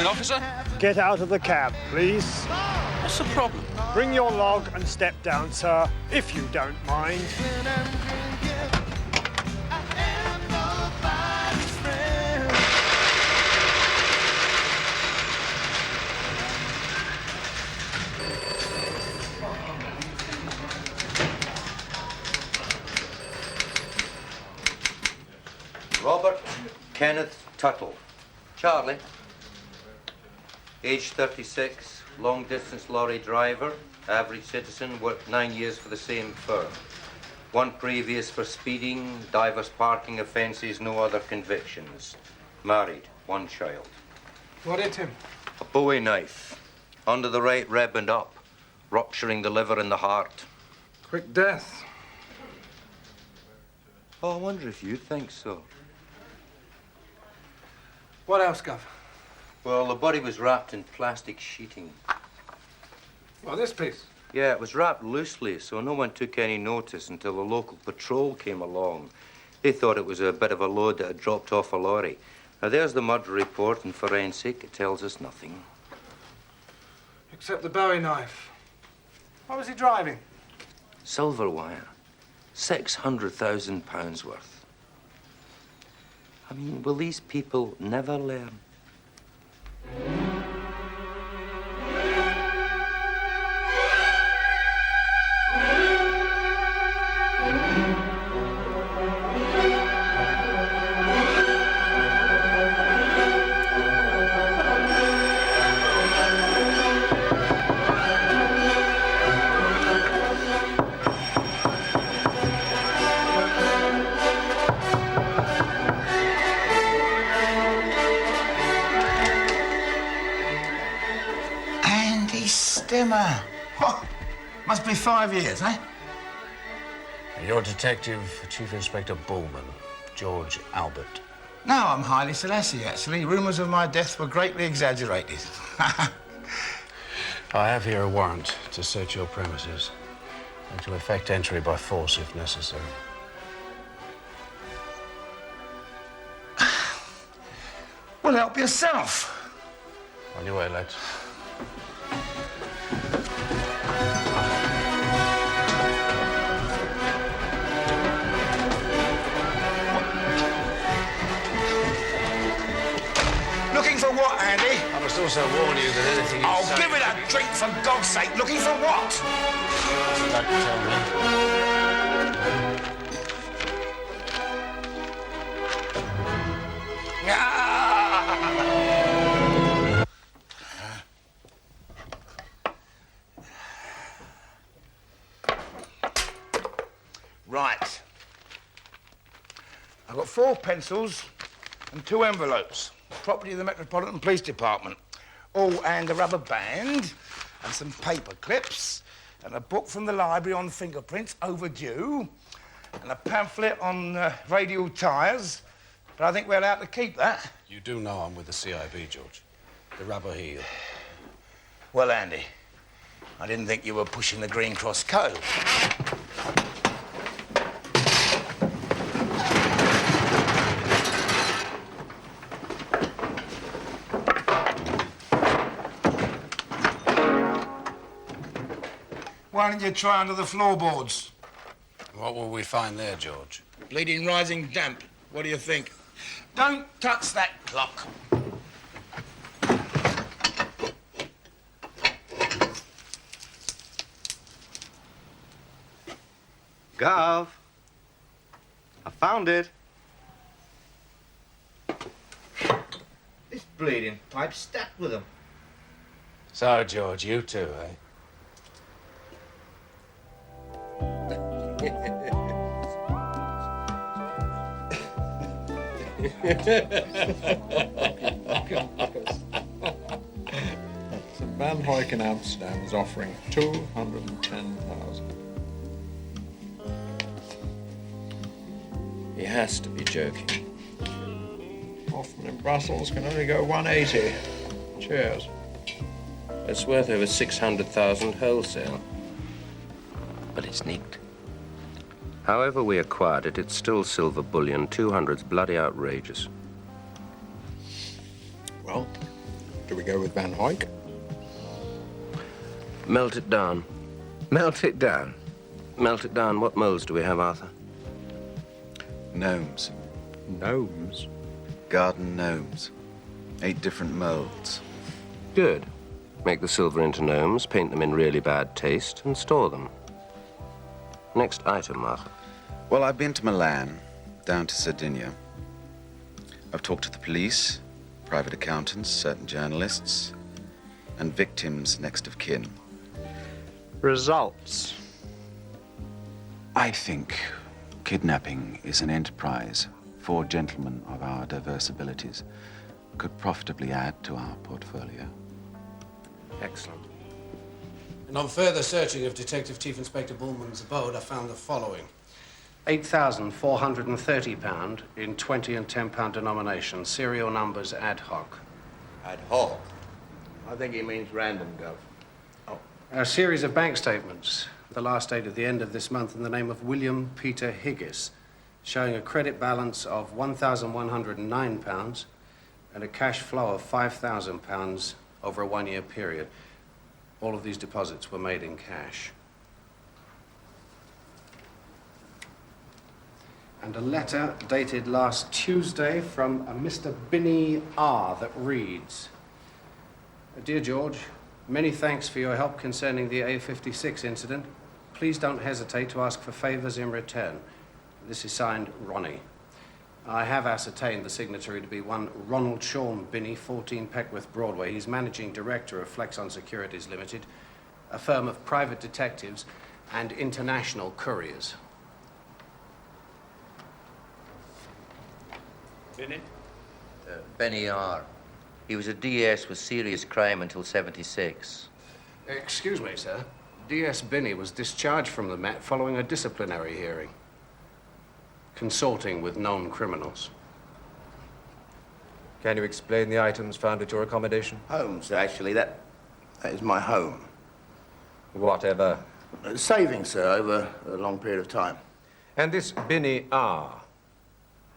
officer. Get out of the cab, please. What's the problem? Bring your log and step down, sir, if you don't mind. Robert Kenneth Tuttle. Charlie. Age 36, long-distance lorry driver, average citizen, worked 9 years for the same firm. One previous for speeding, diverse parking offences, no other convictions. Married, one child. What hit him? A Bowie knife, under the right rib and up, rupturing the liver and the heart. Quick death. Oh, I wonder if you think so. What else, Gov? Well, the body was wrapped in plastic sheeting. Well, this piece. Yeah, it was wrapped loosely, so no one took any notice until the local patrol came along. They thought it was a bit of a load that had dropped off a lorry. Now, there's the murder report and forensic. It tells us nothing. Except the Bowie knife. What was he driving? Silver wire. £600,000 worth. I mean, will these people never learn? Stimmer. Oh, must be 5 years, eh? Your detective, Chief Inspector Bullman, George Albert. No, I'm Haile Selassie, actually. Rumours of my death were greatly exaggerated. I have here a warrant to search your premises and to effect entry by force if necessary. Well, help yourself. On your way, lads. Looking for what, Andy? I must also warn you that anything you say... Oh, give it a drink, for God's sake. Looking for what? Don't tell me. Right. I've got 4 pencils and 2 envelopes. Property of the Metropolitan Police Department. Oh, and a rubber band and some paper clips and a book from the library on fingerprints, overdue, and a pamphlet on radial tyres. But I think we're allowed to keep that. You do know I'm with the CIB, George. The rubber heel. Well, Andy, I didn't think you were pushing the Green Cross Code. Why don't you try under the floorboards? What will we find there, George? Bleeding rising damp. What do you think? Don't touch that clock. Gov, I found it. This bleeding pipe's stacked with them. So, George, you too, eh? So Van Hoyk in Amsterdam is offering 210,000. He has to be joking. Hoffman in Brussels can only go 180. Cheers. It's worth over 600,000 wholesale. But it's nicked. However we acquired it, it's still silver bullion. 200's bloody outrageous. Well, Do we go with Van Hoyk? Melt it down. Melt it down. Melt it down. What molds do we have, Arthur? Gnomes. Gnomes. Garden gnomes. 8 different molds. Good. Make the silver into gnomes, paint them in really bad taste, and store them. Next item, Arthur. Well, I've been to Milan, down to Sardinia. I've talked to the police, private accountants, certain journalists, and victims next of kin. Results. I think kidnapping is an enterprise 4 gentlemen of our diverse abilities could profitably add to our portfolio. Excellent. And on further searching of Detective Chief Inspector Bullman's abode, I found the following. £8,430 in 20 and £10 denominations, serial numbers ad hoc. Ad hoc. I think he means random, Gov. A series of bank statements, the last date at the end of this month in the name of William Peter Higgis, showing a credit balance of £1,109 and a cash flow of £5,000 over a 1-year period. All of these deposits were made in cash. And a letter dated last Tuesday from a Mr. Binny R. that reads, Dear George, many thanks for your help concerning the A56 incident. Please don't hesitate to ask for favors in return. This is signed Ronnie. I have ascertained the signatory to be one Ronald Sean Binney, 14 Peckworth Broadway. He's managing director of Flexon Securities Limited, a firm of private detectives and international couriers. Binney? Benny R. He was a DS with serious crime until 76. Excuse me, sir. D.S. Binney was discharged from the Met following a disciplinary hearing. Consorting with known criminals. Can you explain the items found at your accommodation? Home, sir, actually. That is my home. Whatever. Savings, sir, over a long period of time. And this Binny R.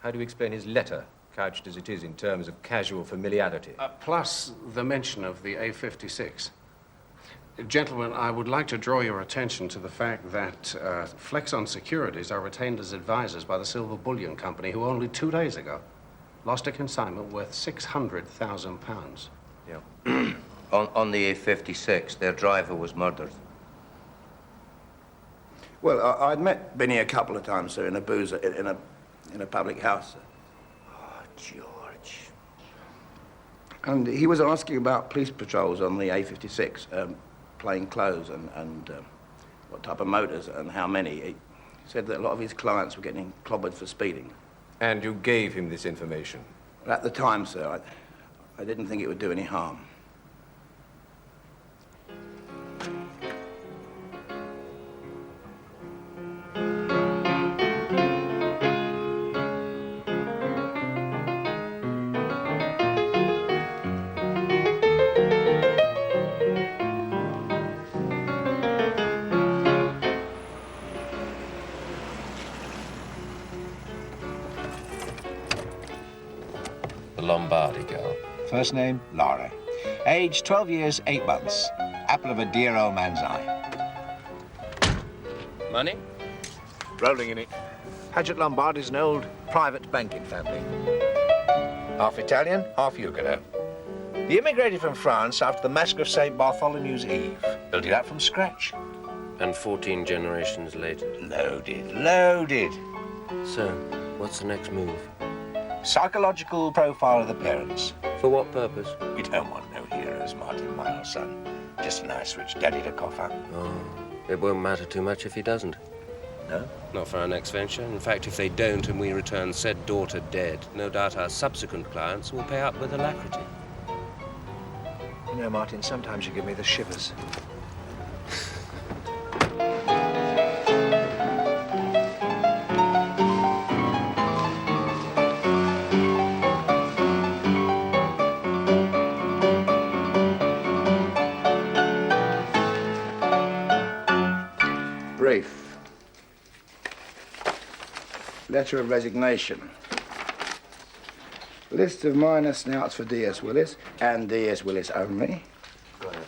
How do you explain his letter, couched as it is in terms of casual familiarity? Plus the mention of the A56. Gentlemen, I would like to draw your attention to the fact that Flexon Securities are retained as advisors by the Silver Bullion Company, who only 2 days ago lost a consignment worth £600,000. Yeah. On the A56, their driver was murdered. Well, I'd met Binny a couple of times, sir, in a boozer, in a public house, sir. Oh, George. And he was asking about police patrols on the A56, plain clothes and what type of motors and how many. He said that a lot of his clients were getting clobbered for speeding. And you gave him this information? At the time, sir, I didn't think it would do any harm. The Lombardi girl. First name, Laura. Age, 12 years, 8 months. Apple of a dear old man's eye. Money? Rolling in it. Paget Lombard is an old private banking family. Half Italian, half Huguenot. He immigrated from France after the Massacre of St. Bartholomew's Eve. Built it up from scratch. And 14 generations later. Loaded. So, what's the next move? Psychological profile of the parents. For what purpose? We don't want no heroes, Martin, my old son. Just a nice rich daddy to cough up. Oh, it won't matter too much if he doesn't. No? Not for our next venture. In fact, if they don't and we return said daughter dead, no doubt our subsequent clients will pay up with alacrity. You know, Martin, sometimes you give me the shivers. Brief. Letter of resignation. List of minor snouts for D.S. Willis and D.S. Willis only. Go ahead.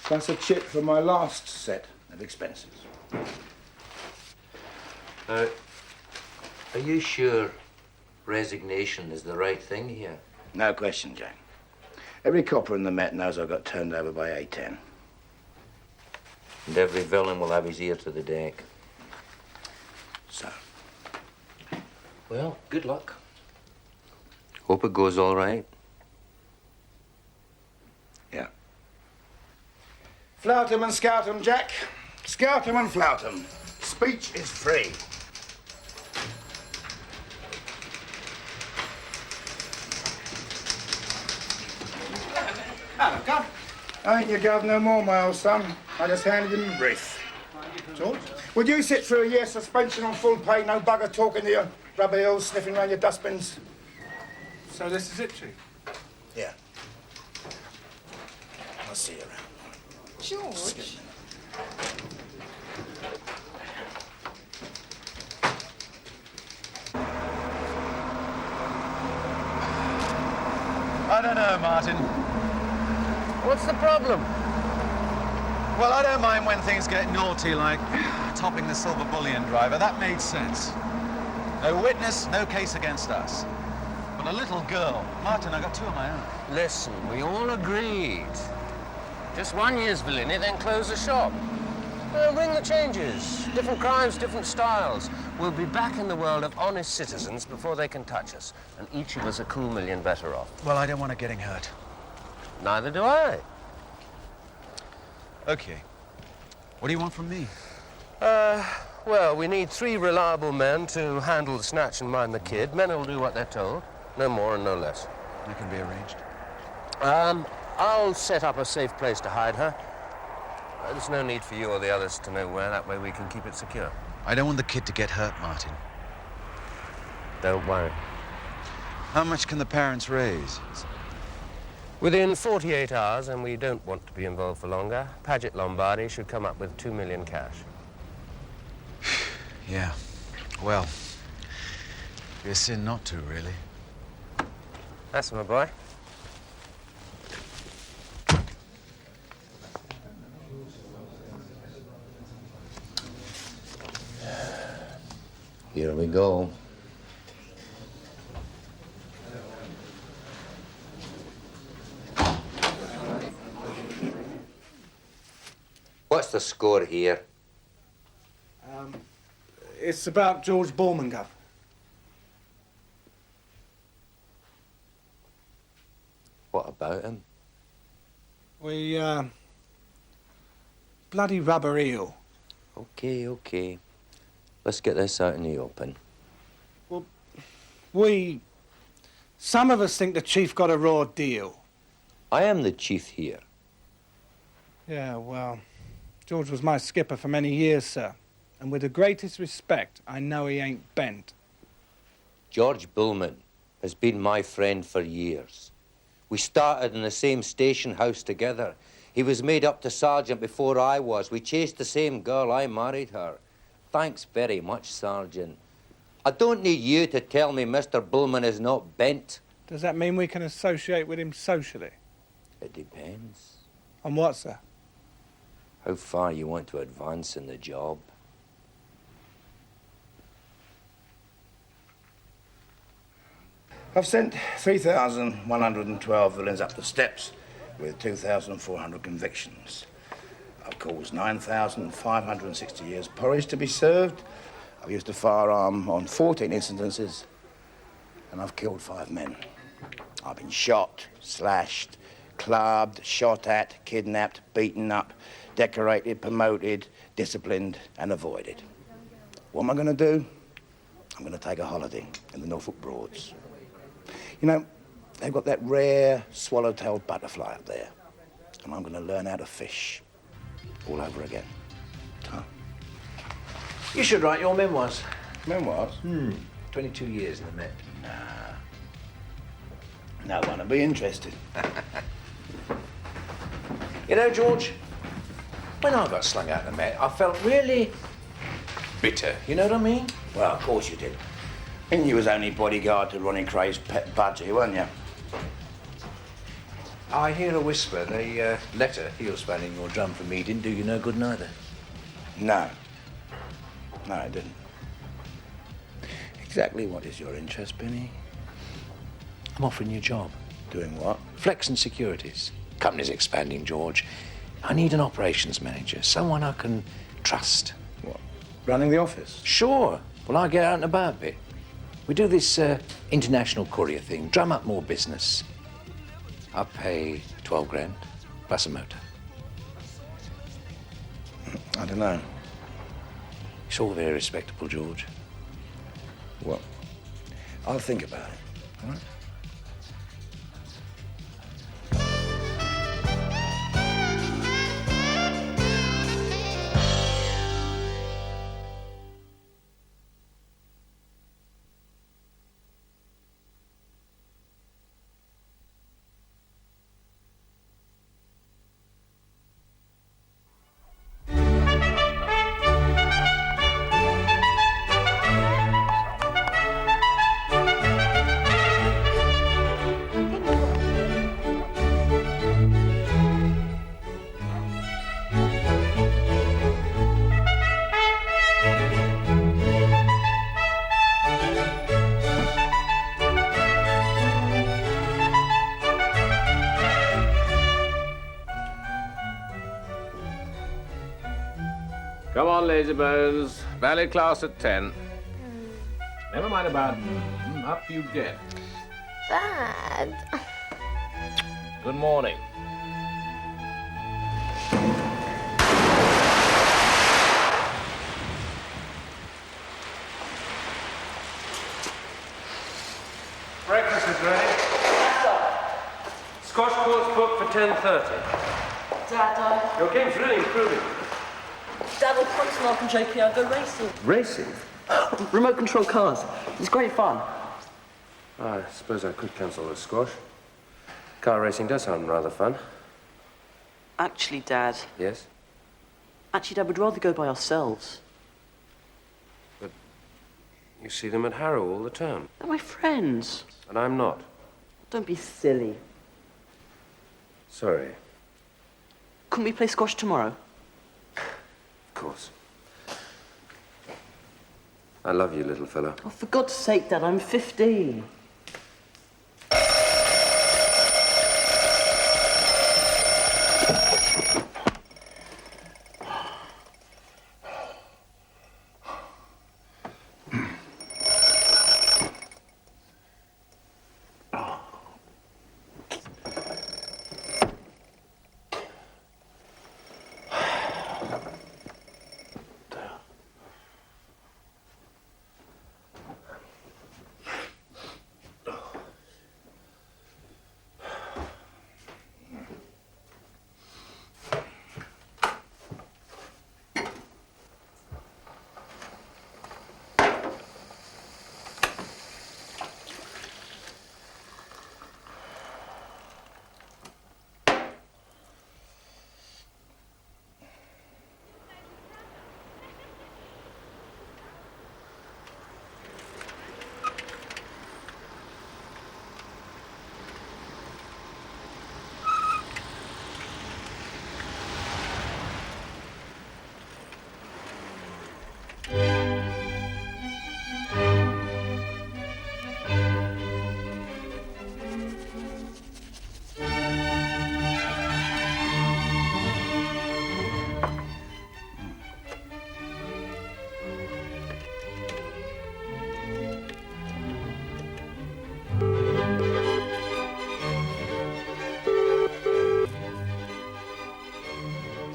Plus a chip for my last set of expenses. Are you sure resignation is the right thing here? No question, Jack. Every copper in the Met knows I got turned over by A10. And every villain will have his ear to the deck. So, Well, good luck. Hope it goes all right. yeah. Flout 'em and scout 'em, Jack. Scout 'em and flout 'em. Speech is free. I ain't your governor no more, my old son. I just handed him a brief. George? Would you sit through a year's suspension on full pay, no bugger talking to your rubber hills, sniffing around your dustbins? So this is it, Chief? Yeah. I'll see you around. George. I don't know, Martin. What's the problem? Well, I don't mind when things get naughty, like topping the silver bullion driver. That made sense. No witness, no case against us. But a little girl. Martin, I got two of my own. Listen, we all agreed. Just 1 year's villainy, then close the shop. Bring the changes. Different crimes, different styles. We'll be back in the world of honest citizens before they can touch us. And each of us a cool million better off. Well, I don't want her getting hurt. Neither do I. Okay. What do you want from me? Well, we need 3 reliable men to handle the snatch and mind the kid. Men who'll do what they're told. No more and no less. That can be arranged. I'll set up a safe place to hide her. There's no need for you or the others to know where. That way we can keep it secure. I don't want the kid to get hurt, Martin. Don't worry. How much can the parents raise? Within 48 hours, and we don't want to be involved for longer, Paget Lombardi should come up with 2 million cash. Yeah. Well, be a sin not to, really. That's my boy. Here we go. What's the score here? It's about George Bullman, Gov. What about him? We, bloody rubber eel. Okay. Let's get this out in the open. Some of us think the chief got a raw deal. I am the chief here. Yeah, well, George was my skipper for many years, sir. And with the greatest respect, I know he ain't bent. George Bullman has been my friend for years. We started in the same station house together. He was made up to sergeant before I was. We chased the same girl. I married her. Thanks very much, Sergeant. I don't need you to tell me Mr. Bullman is not bent. Does that mean we can associate with him socially? It depends. On what, sir? How far you want to advance in the job. I've sent 3,112 villains up the steps with 2,400 convictions. I've caused 9,560 years porridge to be served. I've used a firearm on 14 incidences, and I've killed 5 men. I've been shot, slashed, clubbed, shot at, kidnapped, beaten up, decorated, promoted, disciplined, and avoided. What am I going to do? I'm going to take a holiday in the Norfolk Broads. You know, they've got that rare swallow-tailed butterfly up there, and I'm going to learn how to fish all over again. Huh? You should write your memoirs. Memoirs? 22 years in the Met. No one will be interested. You know, George, when I got slung out in the Met, I felt really bitter. You know what I mean? Well, of course you did. And you was only bodyguard to Ronnie Cray's pet budgie, weren't you? I hear a whisper. The letter he was spelling your drum for me didn't do you no good neither. No. No, it didn't. Exactly what is your interest, Benny? I'm offering you a job. Doing what? Flex and Securities. Company's expanding, George. I need an operations manager, someone I can trust. What? Running the office? Sure. Well, I get out and about a bit. We do this international courier thing, drum up more business. I'll pay 12 grand, plus a motor. I don't know. It's all very respectable, George. Well, I'll think about it, all right? Come on, lazybones. Ballet class at 10. Never mind about up you get. Dad. Good morning. Breakfast is ready. Squash court's booked for 10:30. Dad, Your game's really improving. Dad will come to Mark and JPR go racing. Racing? Remote control cars. It's great fun. I suppose I could cancel the squash. Car racing does sound rather fun. Actually, Dad. Yes? Actually, Dad, we'd rather go by ourselves. But you see them at Harrow all the time. They're my friends. And I'm not. Don't be silly. Sorry. Couldn't we play squash tomorrow? Of course. I love you, little fella. Oh, for God's sake, Dad, I'm 15.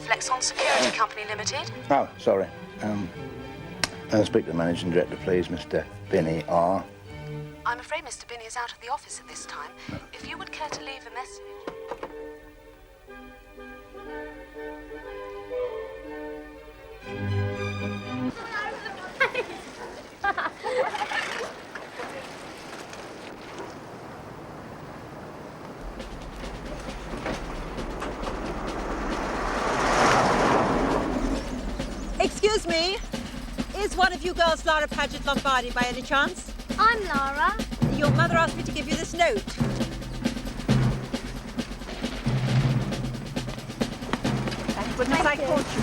Flexon Security Company Limited. Oh, sorry. Speak to the managing director, please, Mr. Binney R. I'm afraid Mr. Binney is out of the office at this time. If you would care to leave a message... Excuse me, is one of you girls Laura Paget Lombardi by any chance? I'm Lara. Your mother asked me to give you this note. Thank goodness I caught you.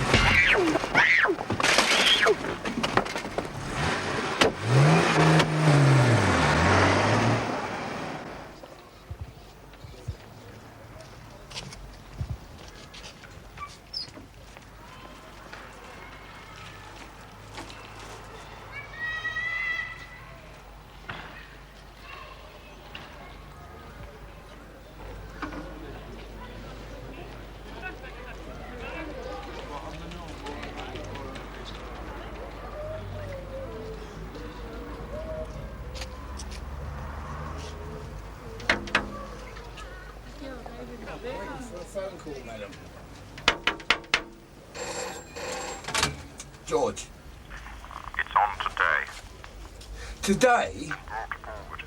Phone call, madam. George. It's on today. Today? Brought forward.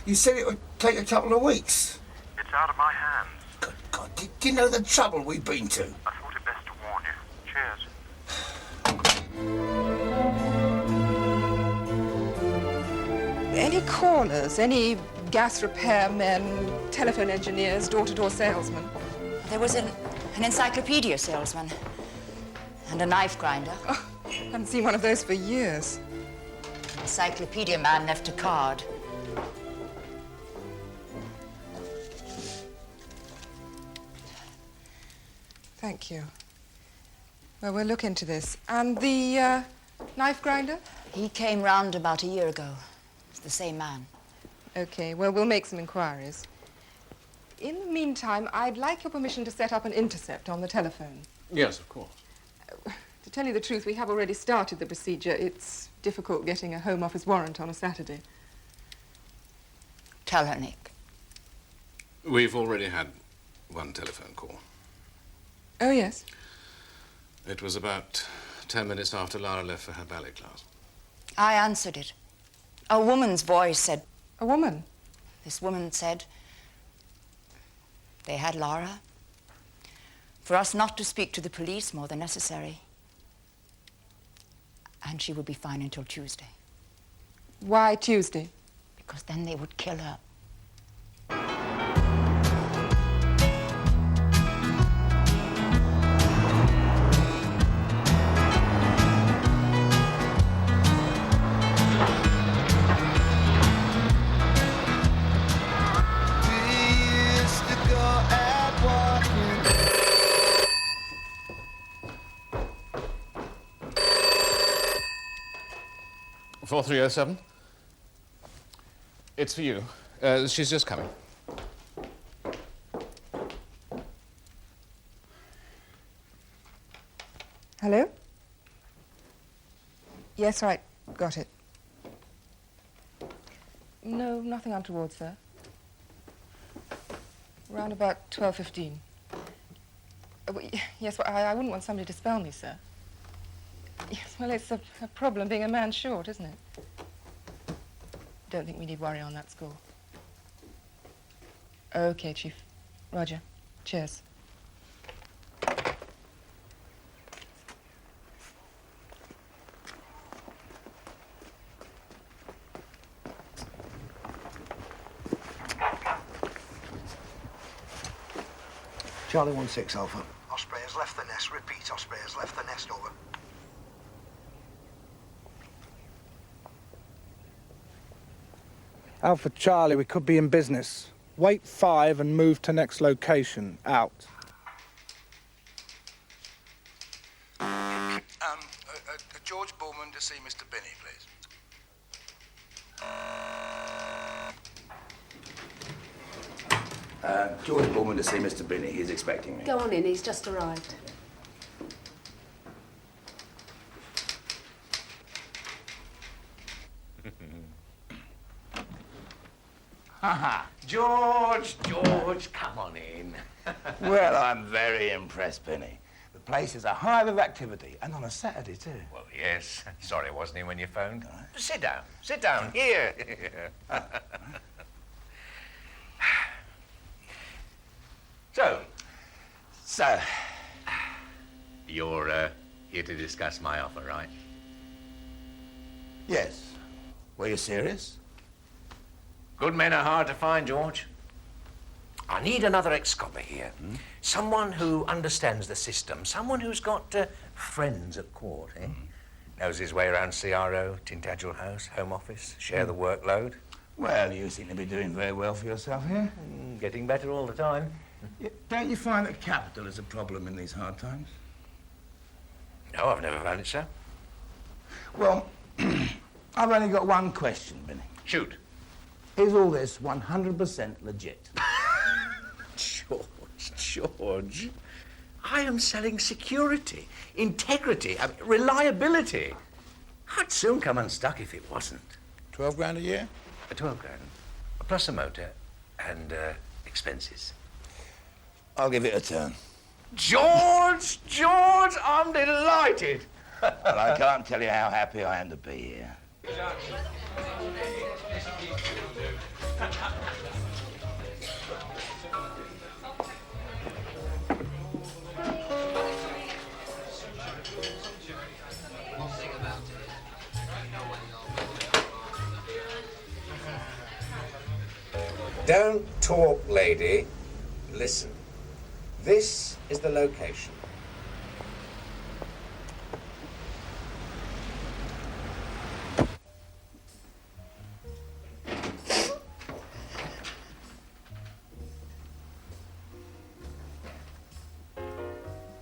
You said it would take a couple of weeks. It's out of my hands. Good God, do you know the trouble we've been to? I thought it best to warn you. Cheers. Any callers, any gas repairmen, telephone engineers, door-to-door salesmen? There was an encyclopedia salesman and a knife grinder. Oh, I haven't seen one of those for years. Encyclopedia man left a card. Thank you. Well, we'll look into this. And the knife grinder? He came round about a year ago. It's the same man. Okay, well, we'll make some inquiries. In the meantime, I'd like your permission to set up an intercept on the telephone. Yes, of course. To tell you the truth, we have already started the procedure. It's difficult getting a Home Office warrant on a Saturday. Tell her, Nick. We've already had one telephone call. Oh, yes? It was about 10 minutes after Lara left for her ballet class. I answered it. A woman's voice said... A woman? This woman said they had Lara. For us not to speak to the police more than necessary. And she would be fine until Tuesday. Why Tuesday? Because then they would kill her. Uh, 4307. It's for you. She's just coming. Hello? Yes, right. Got it. No, nothing untoward, sir. Round about 12:15. Yes, well, I wouldn't want somebody to spell me, sir. Yes, well, it's a problem being a man short, isn't it? Don't think we need worry on that score. Okay, Chief. Roger. Cheers. Charlie 16 Alpha. Osprey has left the nest. Repeat, Osprey has left the nest. Over. Alpha Charlie, we could be in business. Wait 5 and move to next location. Out. George Bullman to see Mr. Binney, please. George Bullman to see Mr. Binney. He's expecting me. Go on in, he's just arrived. George, come on in. Well, I'm very impressed, Binney. The place is a hive of activity, and on a Saturday, too. Well, yes. Sorry, wasn't he, when you phoned? Sit down. Sit down. Here. So, you're here to discuss my offer, right? Yes. Were you serious? Good men are hard to find, George. I need another ex-copper here. Someone who understands the system. Someone who's got friends at court, eh? Knows his way around CRO, Tintagel House, Home Office, share the workload. Well, you seem to be doing very well for yourself here. Getting better all the time. Yeah, don't you find that capital is a problem in these hard times? No, I've never found it so. Well, I've only got one question, Benny. Shoot. Is all this 100% legit? George, I am selling security, integrity, reliability. I'd soon come unstuck if it wasn't. 12 grand a year? 12 grand, plus a motor and expenses. I'll give it a turn. George, I'm delighted. Well, I can't tell you how happy I am to be here. Don't talk, lady. Listen. This is the location.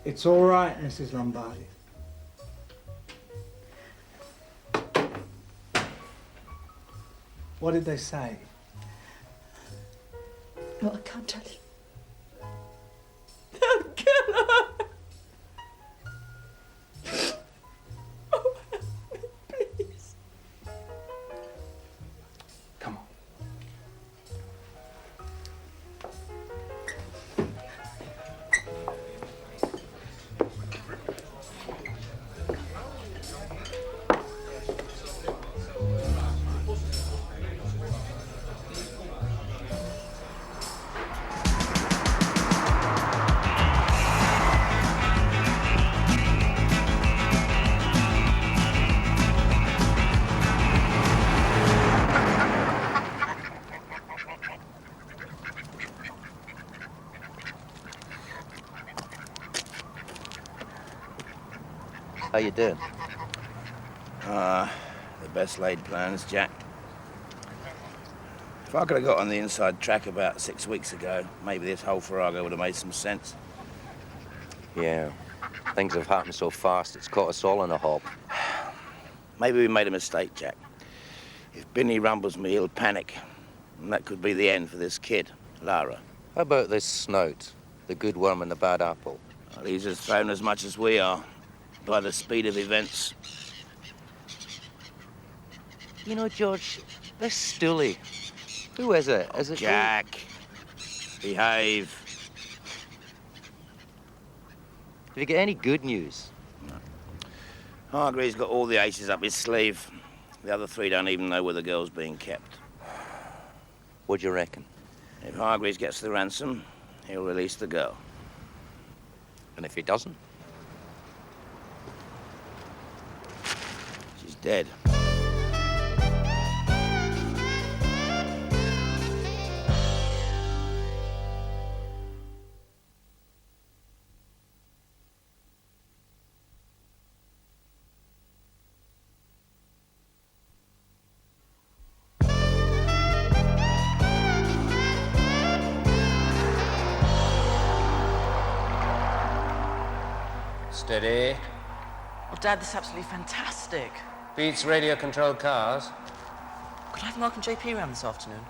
It's all right, Mrs. Lombardi. What did they say? No, I can't tell you. They'll kill her. Oh, help me, please. Come on. How you doing? The best laid plans, Jack. If I could have got on the inside track about 6 weeks ago, maybe this whole farrago would have made some sense. Yeah. Things have happened so fast, it's caught us all in a hop. Maybe we made a mistake, Jack. If Binny rumbles me, he'll panic. And that could be the end for this kid, Lara. How about this snout? The good worm and the bad apple? Well, he's as thrown as much as we are, by the speed of events. You know, George, this Stooley, who is it? Is it Jack? Behave. Did you get any good news? No. Hargreaves got all the aces up his sleeve. The other three don't even know where the girl's being kept. What do you reckon? If Hargreaves gets the ransom, he'll release the girl. And if he doesn't? She's dead. Steady. Oh, Dad, this is absolutely fantastic. Beats radio-controlled cars. Could I have Mark and JP around this afternoon?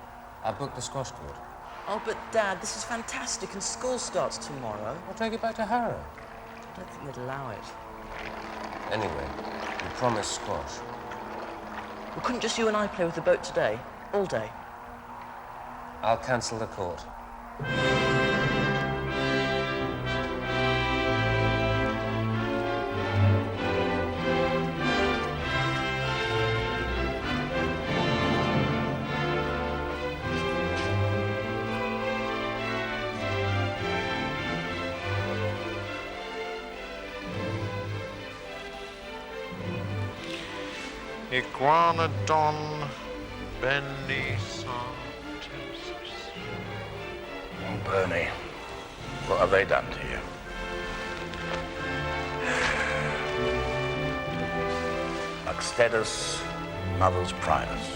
I booked the squash court. Oh, but Dad, this is fantastic, and school starts tomorrow. I'll take it back to Harrow. I don't think they'd allow it. Anyway, you promised squash. Well, couldn't just you and I play with the boat today? All day? I'll cancel the court. Iguanodon Benny San. Bernie, what have they done to you? Uxtedus Mother's Primus.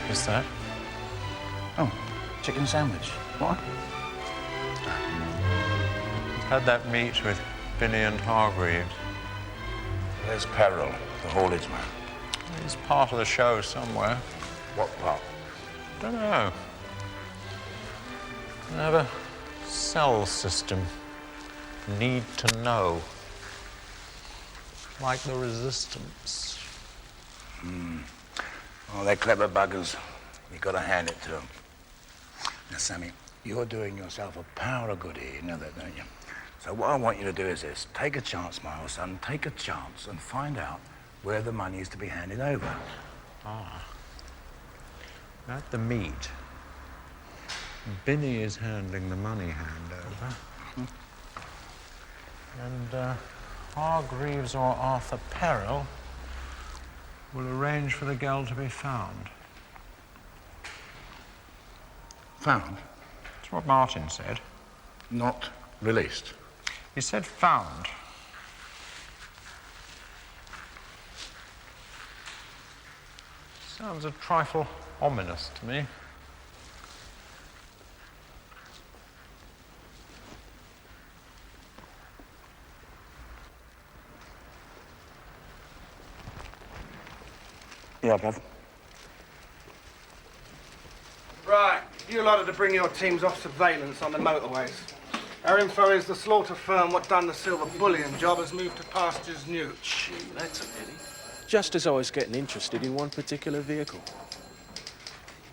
What's that? Oh, chicken sandwich. What? Had that meet with Binney and Hargreaves. There's Peril, the haulage man. He's part of the show somewhere. What part? Don't know. They have a cell system. Need to know. Like the Resistance. Oh, they're clever buggers. You've got to hand it to them. Now, Sammy, you're doing yourself a power of good here. You know that, don't you? So what I want you to do is this. Take a chance, my old son. Take a chance and find out where the money is to be handed over. Ah. At the meet, Binney is handling the money handover. And Hargreaves or Arthur Peril will arrange for the girl to be found. Found? That's what Martin said. Not released. He said found. Sounds a trifle ominous to me. Yeah, Bruv. Right, you lot are to bring your teams off surveillance on the motorways. Our info is the slaughter firm what done the silver bullion job has moved to pastures new. Gee, that's a pity. Just as I was getting interested in one particular vehicle.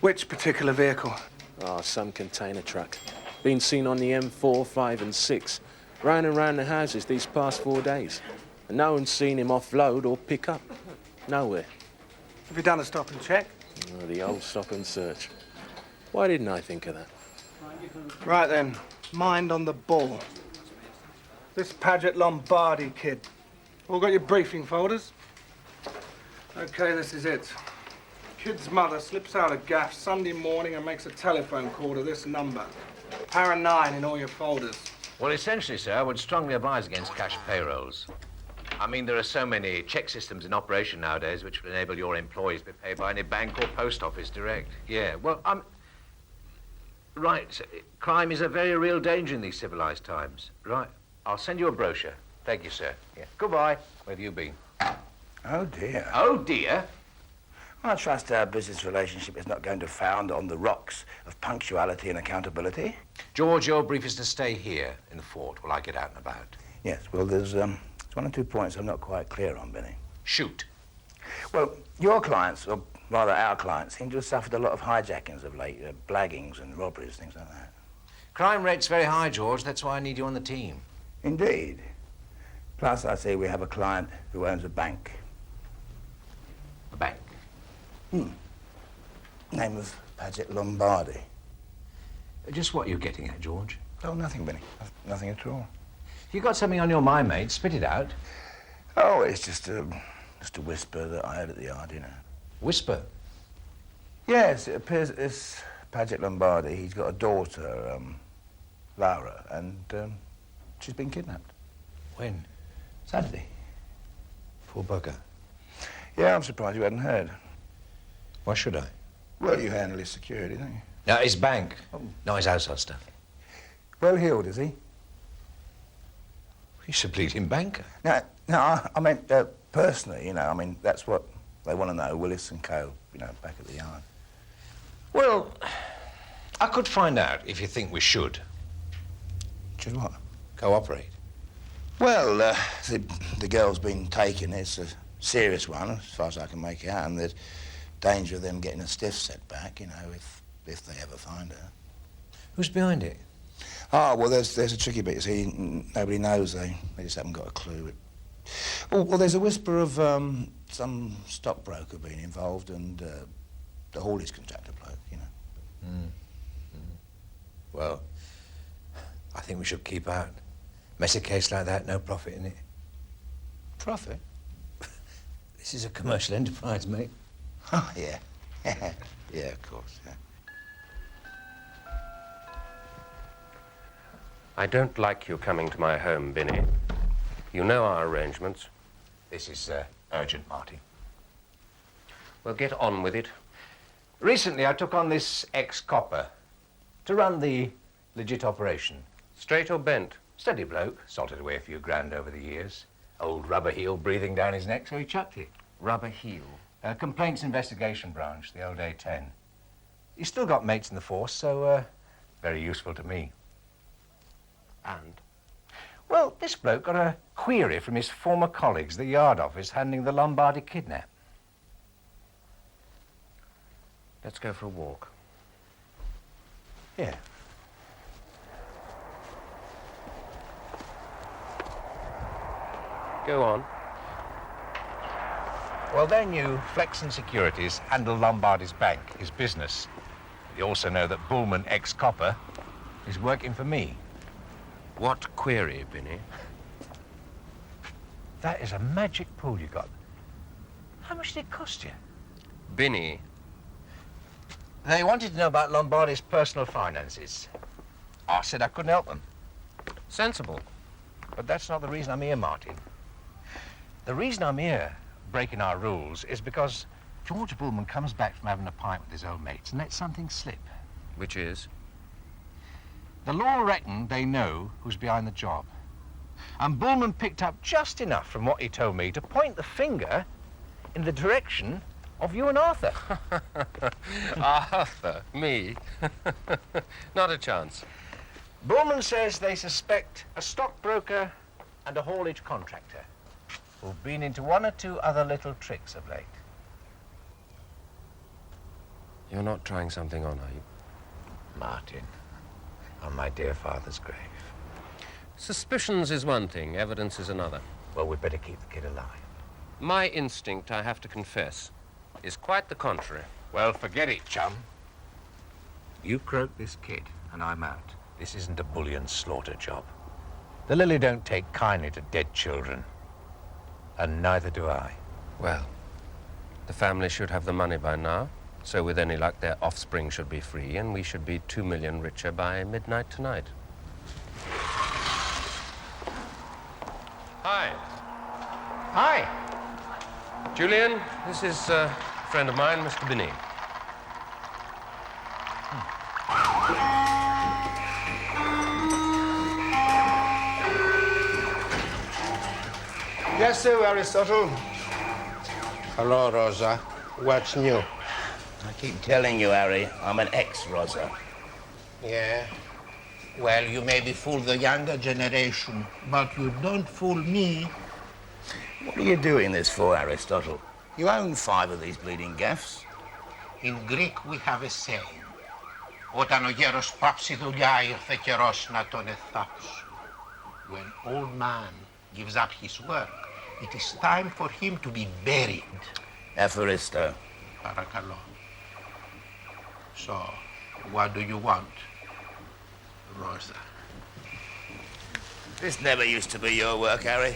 Which particular vehicle? Oh, some container truck. Been seen on the M4, 5 and 6. Round and round the houses these past 4 days. And no one's seen him offload or pick up. Nowhere. Have you done a stop and check? Oh, the old stop and search. Why didn't I think of that? Right then, mind on the ball. This Paget Lombardi kid. All got your briefing folders? Okay, this is it. Kid's mother slips out of gaff Sunday morning and makes a telephone call to this number. Para 9 in all your folders. Well, essentially, sir, I would strongly advise against cash payrolls. I mean, there are so many check systems in operation nowadays which would enable your employees to be paid by any bank or post office direct. Yeah, well, right, crime is a very real danger in these civilized times. Right, I'll send you a brochure. Thank you, sir. Yeah. Goodbye. Where have you been? Oh, dear. Oh, dear? I trust our business relationship is not going to found on the rocks of punctuality and accountability. George, your brief is to stay here in the fort while I get out and about. Yes, well, there's one or two points I'm not quite clear on, Benny. Shoot. Well, your clients, or rather our clients, seem to have suffered a lot of hijackings of late, blaggings and robberies, things like that. Crime rate's very high, George. That's why I need you on the team. Indeed. Plus, I see we have a client who owns a bank. A bank? Name of Paget Lombardi. Just what you're getting at, George? Oh, nothing, Benny. Nothing at all. If you've got something on your mind, mate, spit it out. Oh, it's just a whisper that I heard at the yard, you know. Whisper? Yes, it appears that this Paget Lombardi, he's got a daughter, Lara, and she's been kidnapped. When? Saturday. Poor bugger. Yeah, I'm surprised you hadn't heard. Why should I? Well, you handle his security, don't you? No, his bank. Not his household stuff. Well heeled, is he? He's a bleeding banker. No, I meant personally, you know, I mean, that's what they want to know, Willis and Co., you know, back at the yard. Well, I could find out if you think we should. Should what? Cooperate. Well, the girl's been taken. It's a serious one, as far as I can make out, and there's danger of them getting a stiff setback, you know, if they ever find her. Who's behind it? Ah, well, there's a tricky bit, you see. Nobody knows. They just haven't got a clue. Well, there's a whisper of some stockbroker being involved and the haulage contractor bloke, you know. Well, I think we should keep out. Messy case like that, no profit in it. Profit? This is a commercial enterprise, mate. Oh, yeah. Yeah, of course, yeah. I don't like you coming to my home, Binny. You know our arrangements. This is urgent, Martin. Well, get on with it. Recently, I took on this ex-copper to run the legit operation. Straight or bent? Steady bloke, salted away a few grand over the years. Old rubber heel breathing down his neck, so he chucked it. Rubber heel? Complaints Investigation Branch, the old A10. He's still got mates in the force, so very useful to me. And? Well, this bloke got a query from his former colleagues, the Yard Office, handling the Lombardi kidnap. Let's go for a walk. Yeah. Go on. Well, they knew Flexen Securities handled Lombardi's bank, his business. They also know that Bullman, ex-copper, is working for me. What query, Binny? That is a magic pool you got. How much did it cost you? Binny. They wanted to know about Lombardi's personal finances. I said I couldn't help them. Sensible. But that's not the reason I'm here, Martin. The reason I'm here, breaking our rules, is because George Bullman comes back from having a pint with his old mates and lets something slip. Which is? The law reckon they know who's behind the job. And Bullman picked up just enough from what he told me to point the finger in the direction of you and Arthur. Arthur? Me? Not a chance. Bullman says they suspect a stockbroker and a haulage contractor who've been into one or two other little tricks of late. You're not trying something on, are you? Martin, on my dear father's grave. Suspicions is one thing, evidence is another. Well, we'd better keep the kid alive. My instinct, I have to confess, is quite the contrary. Well, forget it, chum. You croak this kid, and I'm out. This isn't a bullion slaughter job. The Lily don't take kindly to dead children. And neither do I. Well, the family should have the money by now. So with any luck, their offspring should be free, and we should be 2 million richer by midnight tonight. Hi. Hi. Julian, this is a friend of mine, Mr. Binny. Yes, sir, Aristotle. Hello, Rosa. What's new? I keep telling you, Harry, I'm an ex-Rosa. Yeah? Well, you maybe fool the younger generation, but you don't fool me. What are you doing this for, Aristotle? You own 5 of these bleeding gaffs. In Greek we have a saying. Όταν ο γέρος πάψει δουλειά ήρθε καιρός να τον εθάψουν. When old man gives up his work, it is time for him to be buried. Apharisto. Παρακαλώ. So, what do you want, Rosa? This never used to be your work, Harry.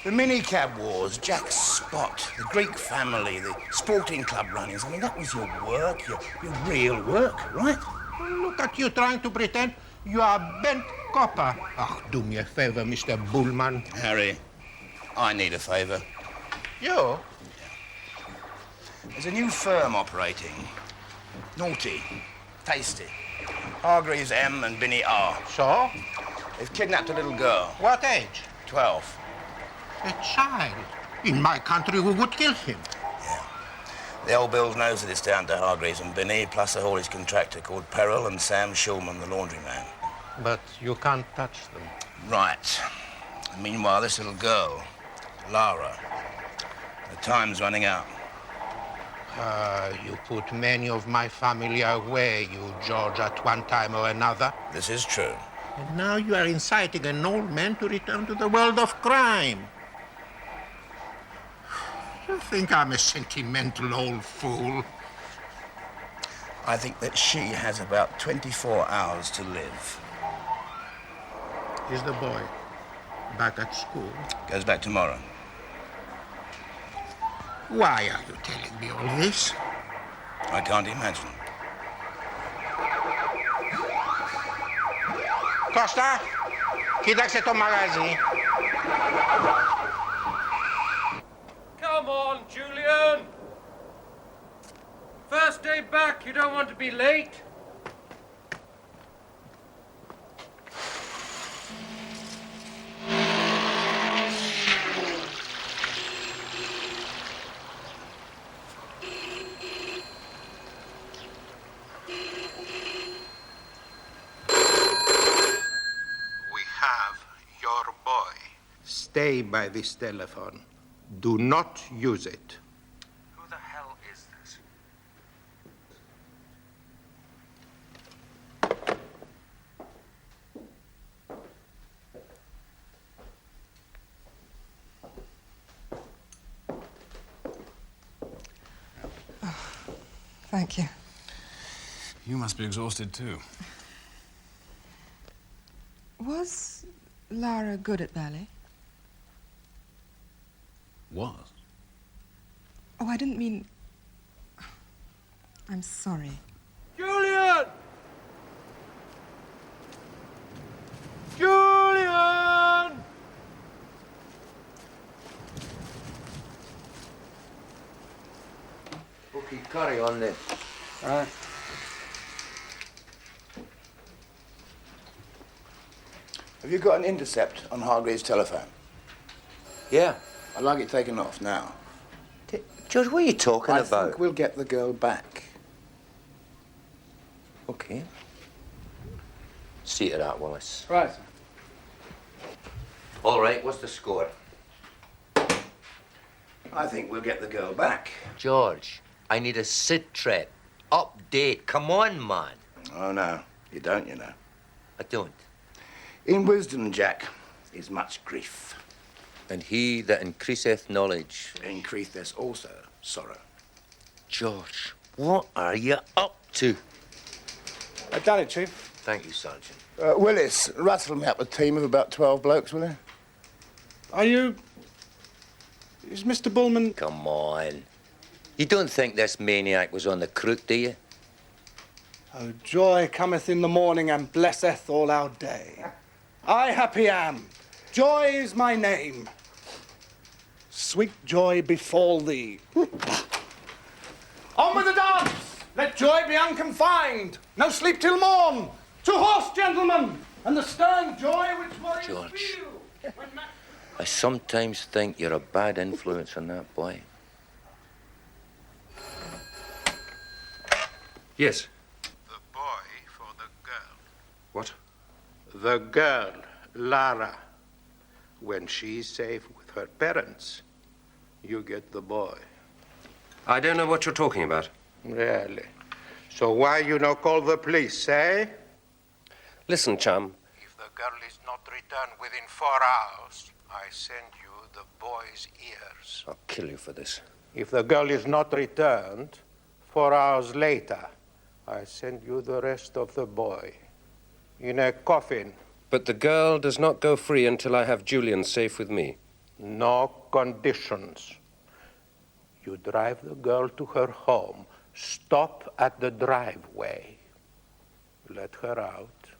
The minicab wars, Jack Spot, the Greek family, the sporting club runnings. I mean, that was your work, your real work, right? Look at you trying to pretend you are bent copper. Oh, do me a favor, Mr. Bullman. Harry, I need a favor. You? There's a new firm operating. Naughty, tasty. Hargreaves M and Binny R. So? They've kidnapped a little girl. What age? 12. A child. In my country, we would kill him. Yeah. The old Bill's nose of this down to Hargreaves and Binny, plus a haulage contractor called Peril and Sam Schulman, the laundryman. But you can't touch them. Right. And meanwhile, this little girl, Lara, the time's running out. You put many of my family away, you George, at one time or another. This is true. And now you are inciting an old man to return to the world of crime. You think I'm a sentimental old fool? I think that she has about 24 hours to live. Is the boy back at school? Goes back tomorrow. Why are you telling me all this? I can't imagine. Κώστα, κοίταξε το μαγαζί. Come on, Julian. First day back, you don't want to be late. We have your boy. Stay by this telephone. Do not use it. Who the hell is this? Thank you. You must be exhausted too. Was Lara good at ballet? Was? Oh, I didn't mean... I'm sorry. Julian! Julian! Okay, carry on then. All right. Have you got an intercept on Hargreaves' telephone? Yeah. I'd like it taken off now. George, what are you talking I about? think we'll get the girl back. Okay. See to that, Wallace. Right. All right, what's the score? I think we'll get the girl back. George, I need a sit trip. Update. Come on, man. Oh, no. You don't, you know. I don't. In wisdom, Jack, is much grief. And he that increaseth knowledge. Increaseth also sorrow. George, what are you up to? I've done it, Chief. Thank you, Sergeant. Willis, rattle me up a team of about 12 blokes, will you? Are you... Is Mr. Bullman... Come on. You don't think this maniac was on the crook, do you? Oh, joy cometh in the morning and blesseth all our day. I happy am. Joy is my name. Sweet joy befall thee. On with the dance! Let joy be unconfined. No sleep till morn. To horse, gentlemen, and the stern joy which warriors George. feel. I sometimes think you're a bad influence on that boy. Yes. The boy for the girl. What? The girl, Lara. When she's safe with her parents, you get the boy. I don't know what you're talking about. Really? So why you no call the police, eh? Listen, chum. If the girl is not returned within 4 hours, I send you the boy's ears. I'll kill you for this. If the girl is not returned, 4 hours later, I send you the rest of the boy in a coffin. But the girl does not go free until I have Julian safe with me. No conditions. You drive the girl to her home. Stop at the driveway. Let her out.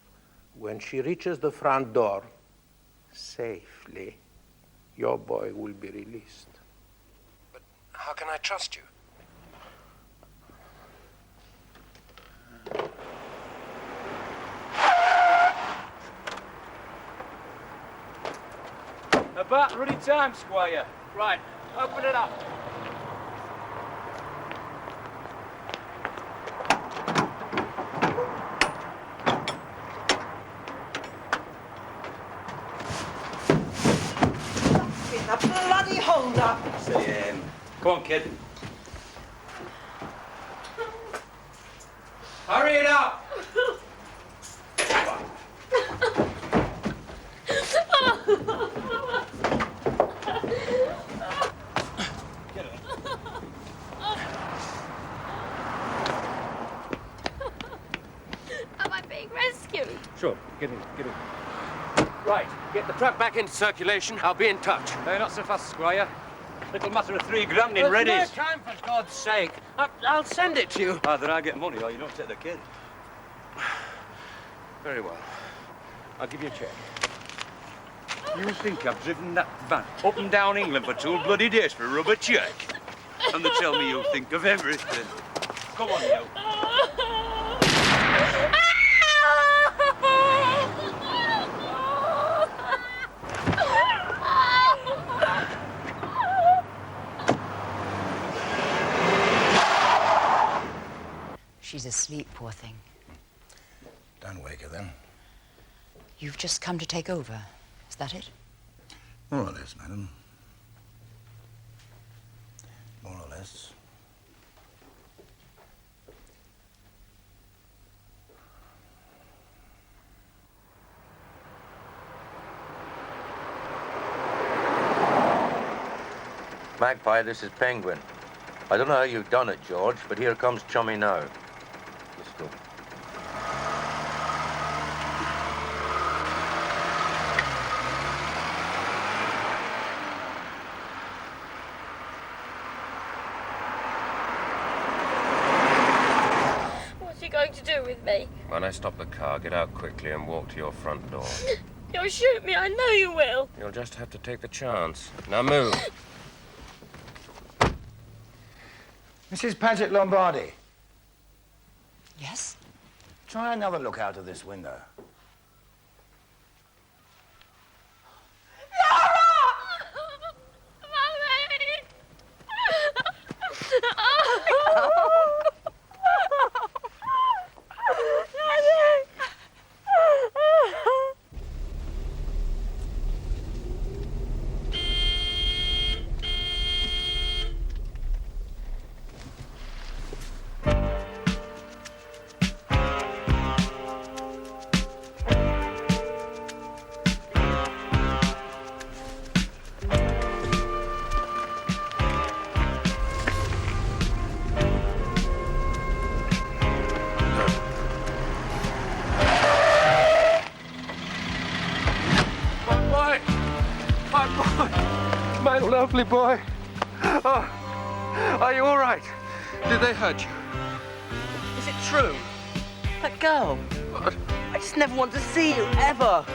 When she reaches the front door, safely, your boy will be released. But how can I trust you? About ready time, Squire. Right, open it up. A bloody hold up. Come on, kid. Hurry it up. Am I being rescued? Sure, get in. Right, get the truck back into circulation. I'll be in touch. No, not so fast, Squire. Little matter of $3 grand in There's readies. no time, for God's sake. I'll send it to you. Either I get money or you don't take the kid. Very well. I'll give you a check. You think I've driven that van up and down England for 2 bloody days for a rubber check? And they tell me you think of everything. Come on, you. She's asleep, poor thing. Don't wake her then. You've just come to take over. Is that it? More or less, madam. More or less. Magpie, this is Penguin. I don't know how you've done it, George, but here comes Chummy now. Let's go. What's he going to do with me? When I stop the car, get out quickly and walk to your front door. You'll shoot me, I know you will. You'll just have to take the chance. Now move. Mrs. Paget Lombardi, Yes? try another look out of this window. My lovely boy. Oh, are you all right? Did they hurt you? Is it true? That girl? What? I just never want to see you, ever.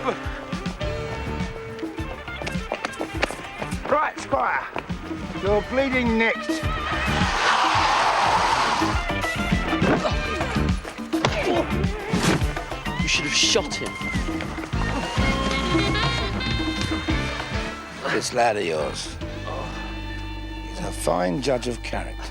Right, Squire. You're bleeding next. You should have shot him. This lad of yours, he's a fine judge of character.